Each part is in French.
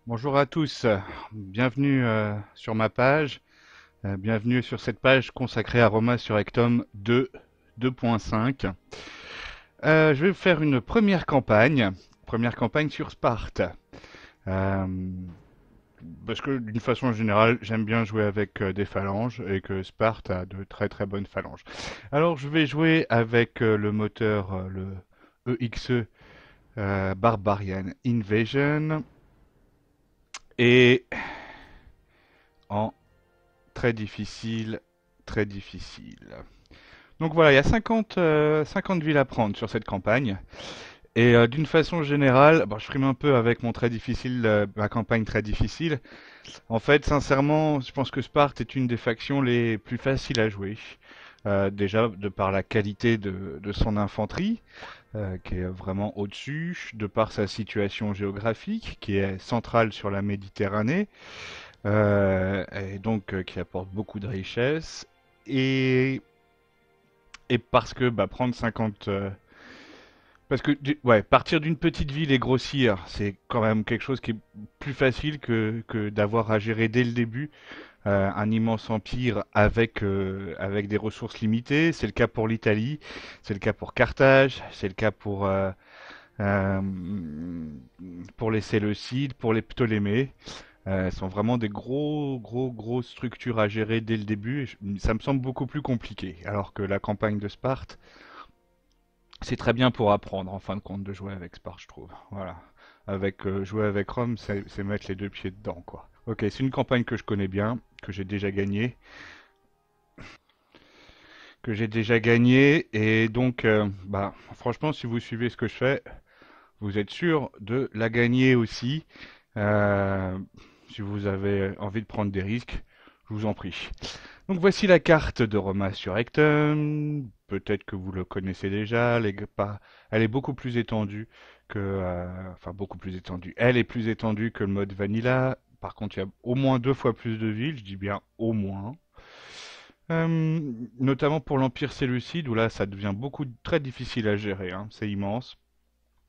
Bonjour à tous, bienvenue sur ma page, bienvenue sur cette page consacrée à Roma Surrectum 2, 2.5. Je vais faire une première campagne sur Sparte. Euh, Parce que d'une façon générale, j'aime bien jouer avec des phalanges et que Sparte a de très très bonnes phalanges. Alors je vais jouer avec le moteur, le EXE Barbarian Invasion et en très difficile, très difficile. Donc voilà, il y a 50 villes à prendre sur cette campagne. Et d'une façon générale, bon, je frime un peu avec mon très difficile, ma campagne très difficile. En fait, sincèrement, je pense que Sparte est une des factions les plus faciles à jouer. Déjà, de par la qualité de son infanterie, qui est vraiment au-dessus, de par sa situation géographique, qui est centrale sur la Méditerranée, et donc qui apporte beaucoup de richesses. Et, et parce que prendre 50... parce que ouais, partir d'une petite ville et grossir, c'est quand même quelque chose qui est plus facile que d'avoir à gérer dès le début un immense empire avec des ressources limitées. C'est le cas pour l'Italie, c'est le cas pour Carthage, c'est le cas euh, pour les Séleucides, pour les Ptolémées. Sont vraiment des grosses structures à gérer dès le début. Ça me semble beaucoup plus compliqué. Alors que la campagne de Sparte, c'est très bien pour apprendre en fin de compte de jouer avec Sparte, je trouve. Voilà. Jouer avec Rome, c'est mettre les deux pieds dedans, quoi. Ok, c'est une campagne que je connais bien, que j'ai déjà gagné, et donc, franchement, si vous suivez ce que je fais, vous êtes sûr de la gagner aussi. Euh, Si vous avez envie de prendre des risques, je vous en prie. Donc voici la carte de Roma Surrectum. Peut-être que vous le connaissez déjà. Elle est beaucoup plus étendue enfin beaucoup plus étendue. Elle est plus étendue que le mode Vanilla. Par contre, il y a au moins 2 fois plus de villes. Je dis bien au moins. Notamment pour l'Empire Séleucide, où là, ça devient très difficile à gérer, hein. C'est immense.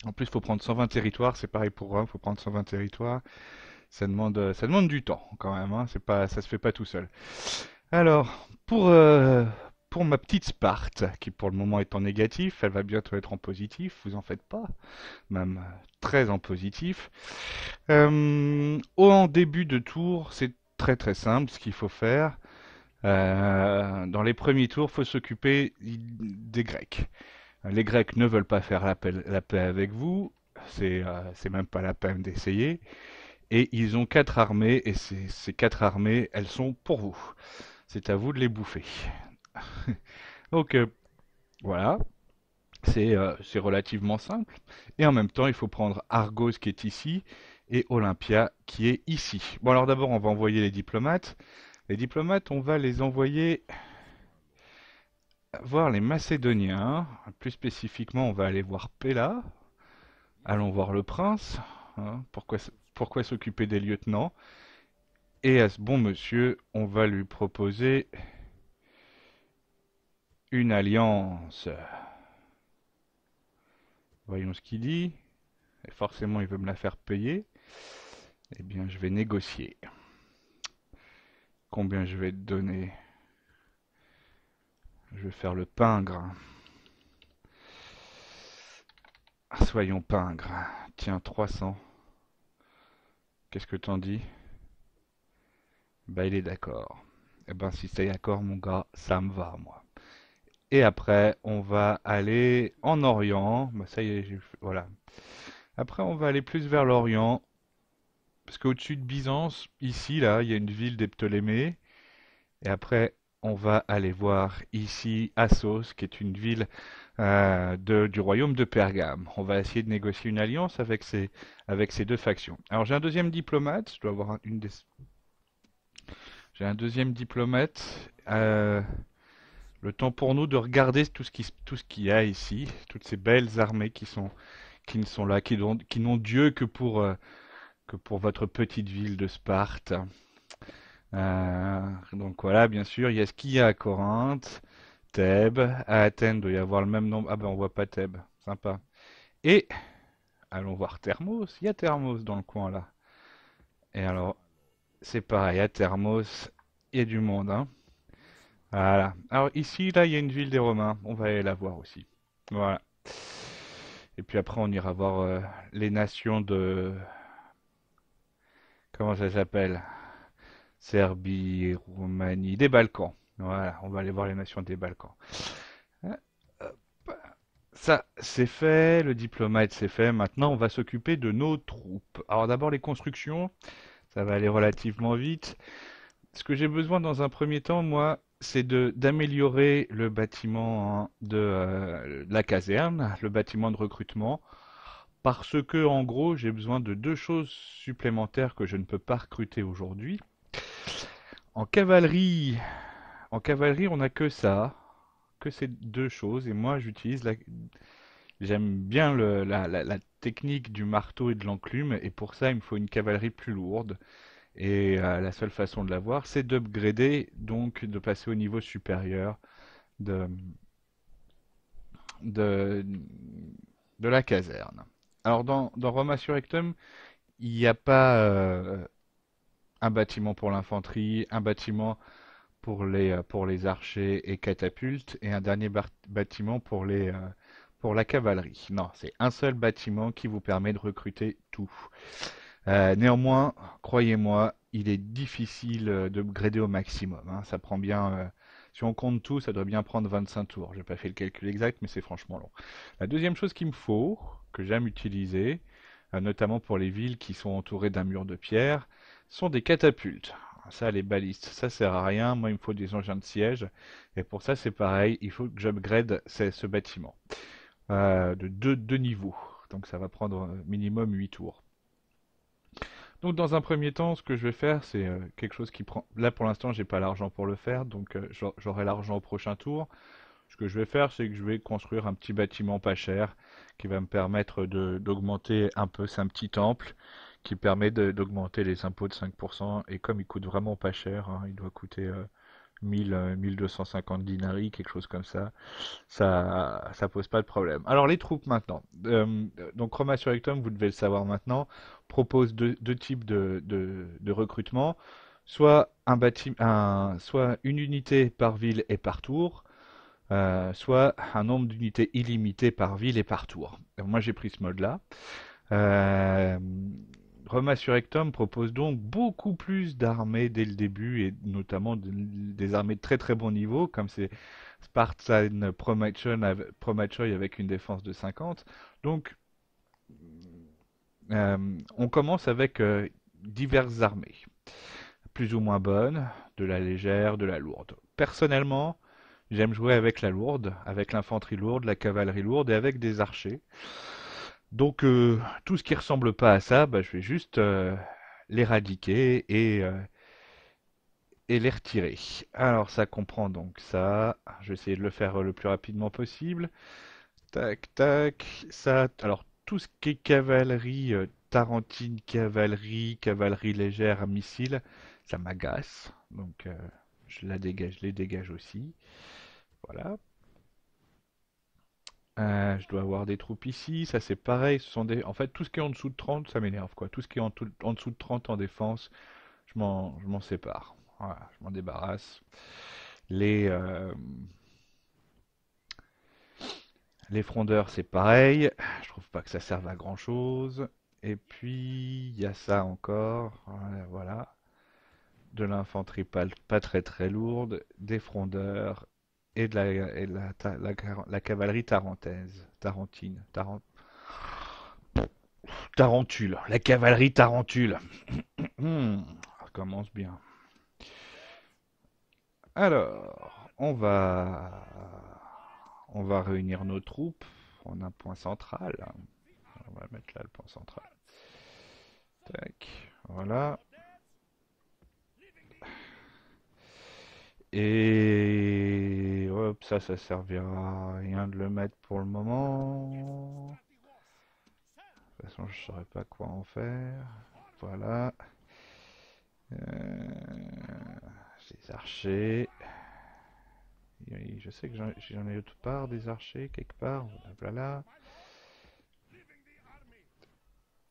En plus, il faut prendre 120 territoires. C'est pareil pour Rome, il faut prendre 120 territoires. Ça demande du temps quand même, hein. Ça se fait pas tout seul. Alors, pour ma petite Sparte, qui pour le moment est en négatif, elle va bientôt être en positif, vous en faites pas, même très en positif. En début de tour, c'est très très simple ce qu'il faut faire. Dans les premiers tours, il faut s'occuper des Grecs. Les Grecs ne veulent pas faire la paix avec vous, c'est même pas la peine d'essayer. Et ils ont 4 armées, et ces 4 armées, elles sont pour vous. C'est à vous de les bouffer. Donc voilà, c'est relativement simple. Et en même temps, il faut prendre Argos qui est ici et Olympia qui est ici. Bon alors d'abord, on va envoyer les diplomates. Les diplomates, on va les envoyer voir les Macédoniens. Plus spécifiquement, on va aller voir Pella. Allons voir le prince. Hein, pourquoi s'occuper des lieutenants? Et à ce bon monsieur, on va lui proposer une alliance. Voyons ce qu'il dit. Et forcément, il veut me la faire payer. Eh bien, je vais négocier. Combien je vais te donner? Je vais faire le pingre. Soyons pingres. Tiens, 300. Qu'est-ce que t'en dis? Bah, il est d'accord. Eh ben, si c'est d'accord, mon gars, ça me va, moi. Et après, on va aller en Orient. Bah, ça y est, voilà. Après, on va aller plus vers l'Orient. Parce qu'au-dessus de Byzance, ici, là, il y a une ville des Ptolémées. Et après, on va aller voir ici Assos, qui est une ville du royaume de Pergame. On va essayer de négocier une alliance avec ces deux factions. Alors j'ai un deuxième diplomate, je dois avoir j'ai un deuxième diplomate. Le temps pour nous de regarder tout ce qu'il y a ici, toutes ces belles armées qui ne sont là, qui n'ont Dieu que pour votre petite ville de Sparte. Donc voilà, bien sûr, il y a ce qu'il y a à Corinthe, Thèbes, à Athènes, doit y avoir le même nombre. Ah ben on voit pas Thèbes, sympa. Et allons voir Thermos, il y a Thermos dans le coin là. Et alors, c'est pareil, à Thermos, il y a du monde, hein. Voilà. Alors ici, là, il y a une ville des Romains. On va aller la voir aussi. Voilà. Et puis après, on ira voir les nations de... Comment ça s'appelle? Serbie, Roumanie, des Balkans. Voilà, on va aller voir les nations des Balkans. Hein, hop. Ça, c'est fait, le diplomate, c'est fait. Maintenant, on va s'occuper de nos troupes. Alors d'abord, les constructions, ça va aller relativement vite. Ce que j'ai besoin dans un premier temps, moi, c'est de d'améliorer le bâtiment hein, de la caserne, le bâtiment de recrutement, parce que en gros, j'ai besoin de deux choses supplémentaires que je ne peux pas recruter aujourd'hui. En cavalerie, en cavalerie, on n'a que ça, que ces deux choses, et moi, j'aime bien la technique du marteau et de l'enclume, et pour ça, il me faut une cavalerie plus lourde. Et la seule façon de l'avoir, c'est d'upgrader, donc de passer au niveau supérieur de, de, de la caserne. Alors dans Roma Surrectum, il n'y a pas un bâtiment pour l'infanterie, un bâtiment pour les archers et catapultes, et un dernier bâtiment pour la cavalerie. Non, c'est un seul bâtiment qui vous permet de recruter tout. Néanmoins, croyez-moi, il est difficile de grader au maximum, hein. Ça prend bien, si on compte tout, ça doit bien prendre 25 tours. J'ai pas fait le calcul exact, mais c'est franchement long. La deuxième chose qu'il me faut, que j'aime utiliser, notamment pour les villes qui sont entourées d'un mur de pierre, sont des catapultes. Ça, les balistes, ça sert à rien. Moi, il me faut des engins de siège. Et pour ça, c'est pareil. Il faut que j'upgrade ce bâtiment de deux niveaux. Donc, ça va prendre minimum 8 tours. Donc dans un premier temps, ce que je vais faire, c'est quelque chose qui prend... Là pour l'instant, j'ai pas l'argent pour le faire, donc j'aurai l'argent au prochain tour. Ce que je vais faire, c'est que je vais construire un petit bâtiment pas cher qui va me permettre d'augmenter un peu, c'est un petit temple qui permet d'augmenter les impôts de 5%. Et comme il coûte vraiment pas cher, hein, il doit coûter 1000, 1250 dinari, quelque chose comme ça pose pas de problème. Alors les troupes maintenant. Donc Chroma Surrectum, vous devez le savoir maintenant, propose deux types de recrutement. Soit soit une unité par ville et par tour, soit un nombre d'unités illimité par ville et par tour. Moi j'ai pris ce mode-là. Euh, Roma Surrectum propose donc beaucoup plus d'armées dès le début et notamment des armées de très très bon niveau comme c'est Spartan Promachoi avec une défense de 50. Donc on commence avec diverses armées, plus ou moins bonnes, de la légère, de la lourde. Personnellement, j'aime jouer avec la lourde, avec l'infanterie lourde, la cavalerie lourde et avec des archers. Donc tout ce qui ressemble pas à ça, bah, je vais juste l'éradiquer et les retirer. Alors ça comprend donc ça. Je vais essayer de le faire le plus rapidement possible. Tac, tac. Ça, alors tout ce qui est cavalerie, tarentine, cavalerie, cavalerie légère, missile, ça m'agace. Donc je les dégage aussi. Voilà. Je dois avoir des troupes ici, ça c'est pareil, ce sont des... En fait, tout ce qui est en dessous de 30, ça m'énerve, quoi. Tout ce qui est en dessous de 30 en défense, je m'en sépare. Voilà, je m'en débarrasse. Les, euh, les frondeurs, c'est pareil. Je trouve pas que ça serve à grand-chose. Et puis, il y a ça encore. Voilà, voilà. De l'infanterie pas très très lourde, des frondeurs et la cavalerie tarentule. La cavalerie tarentule. Ça commence bien. Alors, on va réunir nos troupes en un point central. On va mettre là le point central. Tac, voilà. Et hop, ça servira à rien de le mettre pour le moment. De toute façon, je saurais pas quoi en faire. Voilà. Les archers. Je sais que j'en ai autre part des archers, quelque part. Voilà.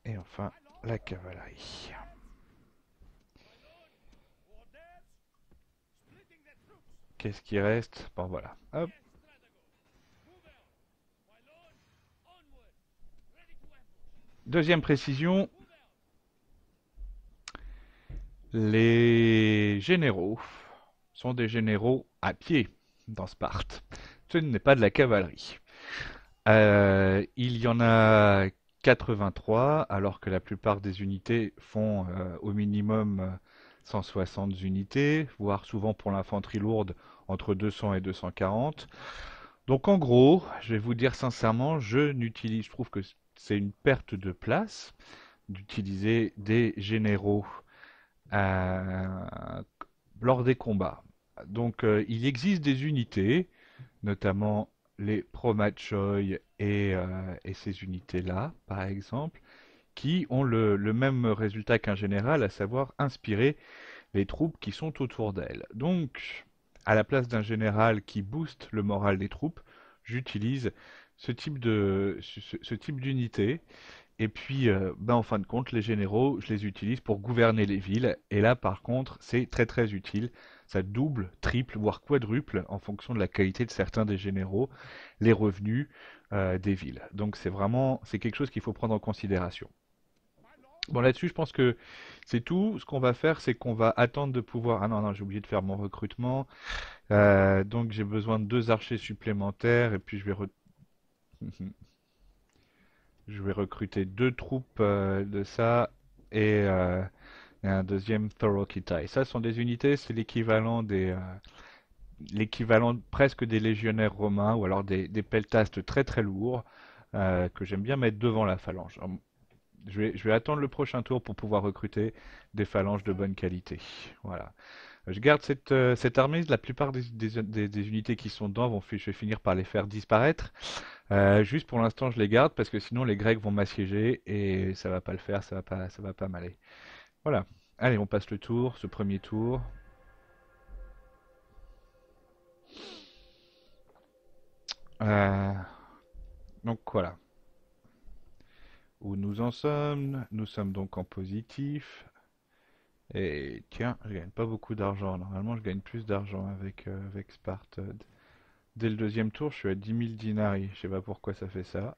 Et enfin, la cavalerie. Qu'est-ce qui reste? Bon, voilà. Hop. Deuxième précision, les généraux sont des généraux à pied dans Sparte. Ce n'est pas de la cavalerie. Il y en a 83, alors que la plupart des unités font au minimum 160 unités, voire souvent pour l'infanterie lourde entre 200 et 240. Donc en gros, je vais vous dire sincèrement, je trouve que c'est une perte de place d'utiliser des généraux euh, lors des combats. Donc il existe des unités, notamment les Promatchoi et ces unités-là, par exemple, qui ont le même résultat qu'un général, à savoir inspirer les troupes qui sont autour d'elles. Donc, à la place d'un général qui booste le moral des troupes, j'utilise ce type d'unité. Et puis, en fin de compte, les généraux, je les utilise pour gouverner les villes. Et là, par contre, c'est très très utile. Ça double, triple, voire quadruple, en fonction de la qualité de certains des généraux, les revenus des villes. Donc c'est quelque chose qu'il faut prendre en considération. Bon, là-dessus, je pense que c'est tout. Ce qu'on va faire, c'est qu'on va attendre de pouvoir. Ah non, non, j'ai oublié de faire mon recrutement. Donc j'ai besoin de 2 archers supplémentaires et puis je vais recruter 2 troupes de ça et un deuxième Thorokitai. Ça sont des unités, c'est l'équivalent presque des légionnaires romains ou alors des peltastes très très lourds que j'aime bien mettre devant la phalange. Alors, je vais attendre le prochain tour pour pouvoir recruter des phalanges de bonne qualité. Voilà. Je garde cette armée. La plupart des unités qui sont dedans je vais finir par les faire disparaître. Juste pour l'instant, je les garde parce que sinon les Grecs vont m'assiéger et ça va pas le faire, ça va pas m'aller. Voilà. Allez, on passe le tour, ce premier tour. Euh, donc voilà. Où nous en sommes? Nous sommes donc en positif. Et tiens, je gagne pas beaucoup d'argent. Normalement, je gagne plus d'argent avec Sparte. Dès le deuxième tour, je suis à 10 000 dinari. Je sais pas pourquoi ça fait ça.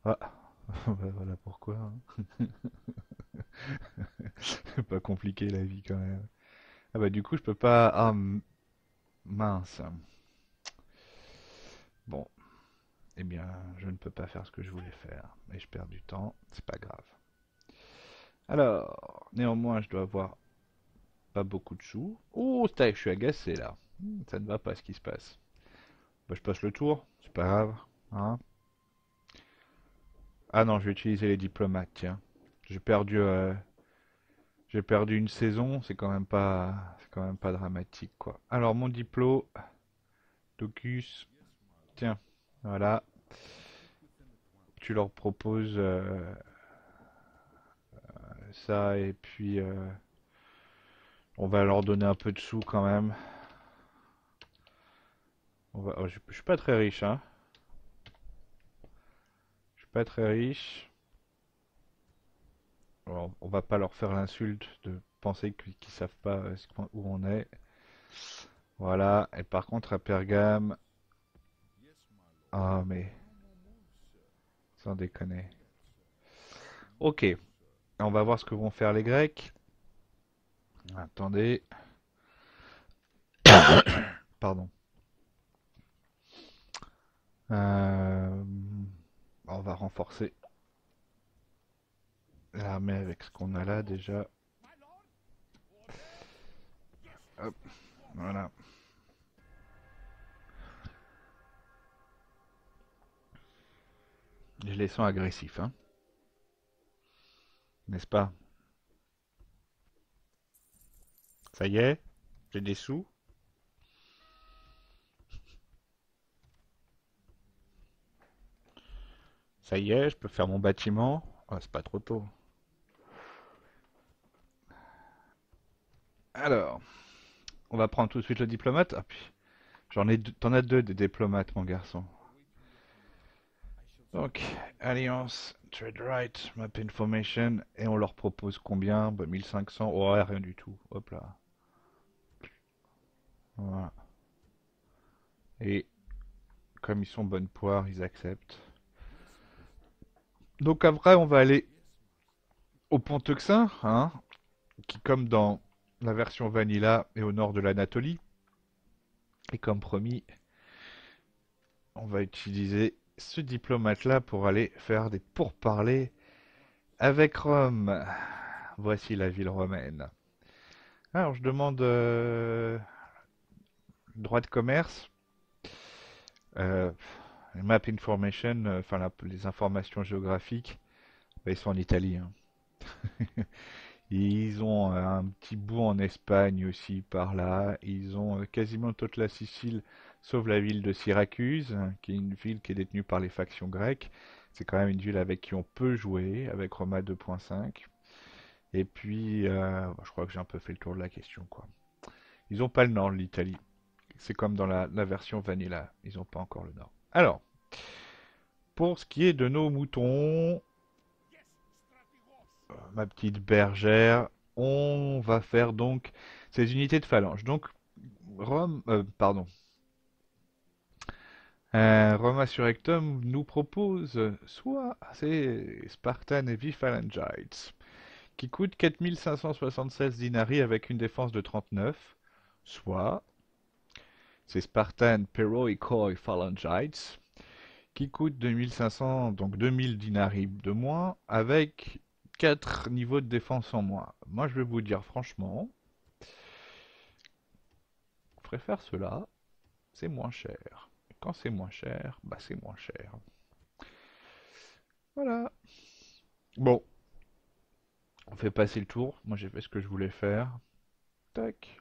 Ah, bah voilà pourquoi, hein. C'est pas compliqué la vie quand même. Ah bah du coup, je peux pas. Ah mince. Bon, eh bien, je ne peux pas faire ce que je voulais faire. Mais je perds du temps, c'est pas grave. Alors, néanmoins, je dois avoir pas beaucoup de sous. Oh, je suis agacé là. Ça ne va pas ce qui se passe. Bah, je passe le tour, c'est pas grave. Hein. Ah non, je vais utiliser les diplomates, tiens. J'ai perdu, euh, j'ai perdu une saison, c'est quand même pas dramatique, quoi. Alors, mon diplôme, Docus, tiens, voilà. Tu leur proposes ça et puis on va leur donner un peu de sous quand même. Je suis pas très riche, hein. Je suis pas très riche. Alors, on va pas leur faire l'insulte de penser qu'ils savent pas où on est. Voilà. Et par contre, à Pergame, ah mais sans déconner. Ok. On va voir ce que vont faire les Grecs. Attendez. Pardon. Euh, on va renforcer l'armée avec ce qu'on a là déjà. Hop, voilà. Je les sens agressifs, hein. N'est-ce pas? Ça y est, j'ai des sous. Ça y est, je peux faire mon bâtiment. Ah, c'est pas trop tôt. Alors, on va prendre tout de suite le diplomate. Ah, puis, t'en as deux des diplomates, mon garçon. Donc, Alliance, Trade Right, Map Information, et on leur propose combien? Bah, 1500. Oh, ouais, rien du tout. Hop là. Voilà. Et comme ils sont bonne poire, ils acceptent. Donc après, on va aller au Pont-Euxin, hein, qui comme dans la version Vanilla est au nord de l'Anatolie. Et comme promis, on va utiliser ce diplomate-là pour aller faire des pourparlers avec Rome. Voici la ville romaine. Alors, je demande droit de commerce, euh, map information, enfin les informations géographiques. Bah, ils sont en Italie, hein. Ils ont un petit bout en Espagne aussi par là. Ils ont quasiment toute la Sicile, sauf la ville de Syracuse, hein, qui est une ville qui est détenue par les factions grecques. C'est quand même une ville avec qui on peut jouer, avec Roma 2.5. Et puis, je crois que j'ai un peu fait le tour de la question, quoi. Ils n'ont pas le nord de l'Italie. C'est comme dans la version Vanilla. Ils n'ont pas encore le nord. Alors, pour ce qui est de nos moutons, ma petite bergère, on va faire donc ces unités de phalange. Donc, Roma Surrectum nous propose soit ces Spartan Heavy Phalangites, qui coûtent 4576 dinari avec une défense de 39, soit ces Spartan Heroic Phalangites, qui coûtent 2500, donc 2000 dinari de moins, avec 4 niveaux de défense en moins. Moi, je vais vous dire franchement, je préfère cela, c'est moins cher. Quand c'est moins cher, bah c'est moins cher. Voilà. Bon, on fait passer le tour. Moi, j'ai fait ce que je voulais faire. Tac.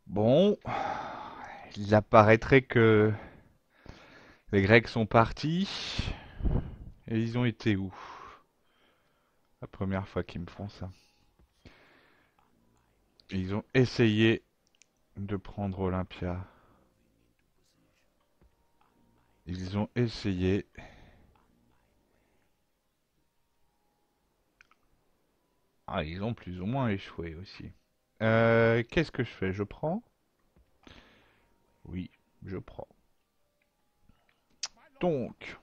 Bon, il apparaîtrait que les Grecs sont partis. Et ils ont été où? La première fois qu'ils me font ça. Ils ont essayé de prendre Olympia. Ils ont essayé. Ah, ils ont plus ou moins échoué aussi. Qu'est-ce que je fais? Je prends? Oui, je prends. Donc,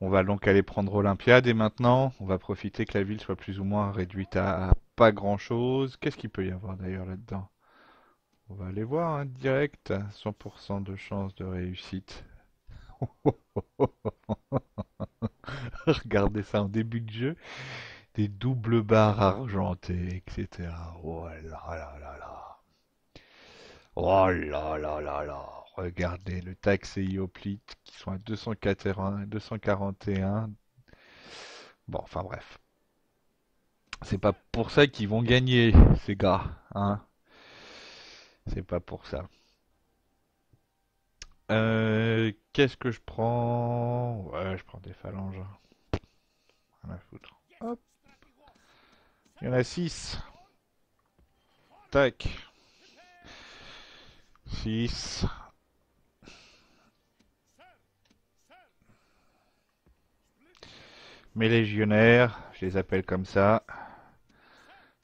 on va donc aller prendre Olympiade et maintenant, on va profiter que la ville soit plus ou moins réduite à pas grand-chose. Qu'est-ce qu'il peut y avoir d'ailleurs là-dedans? On va aller voir, hein, direct. 100% de chance de réussite. Regardez ça en début de jeu. Des doubles barres argentées, etc. Oh là là là là. Oh là là là là. Regardez le Tax et Ioplite qui sont à 241, 241. Bon, enfin bref. C'est pas pour ça qu'ils vont gagner, ces gars, hein. C'est pas pour ça. Qu'est-ce que je prends? Ouais, je prends des phalanges. Rien à foutre. Hop, il y en a 6. Tac. 6. Mes légionnaires, je les appelle comme ça.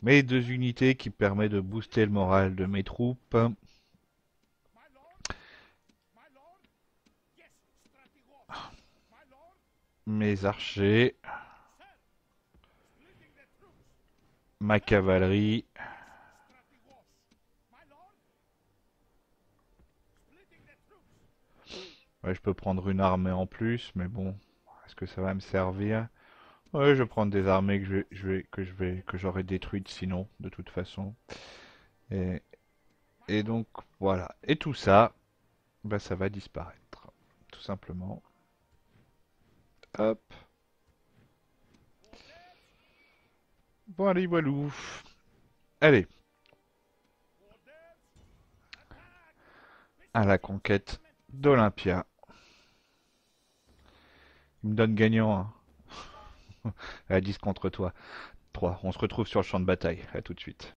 Mes 2 unités qui permettent de booster le moral de mes troupes. Mes archers. Ma cavalerie. Ouais, je peux prendre une armée en plus, mais bon, est-ce que ça va me servir? Ouais, je vais prendre des armées que j'aurais détruites sinon, de toute façon. Et, et donc, voilà. Et tout ça, bah, ça va disparaître. Tout simplement. Hop. Bon, allez, voilou. Allez, à la conquête d'Olympia. Il me donne gagnant, hein. À 10 contre toi. 3. On se retrouve sur le champ de bataille. À tout de suite.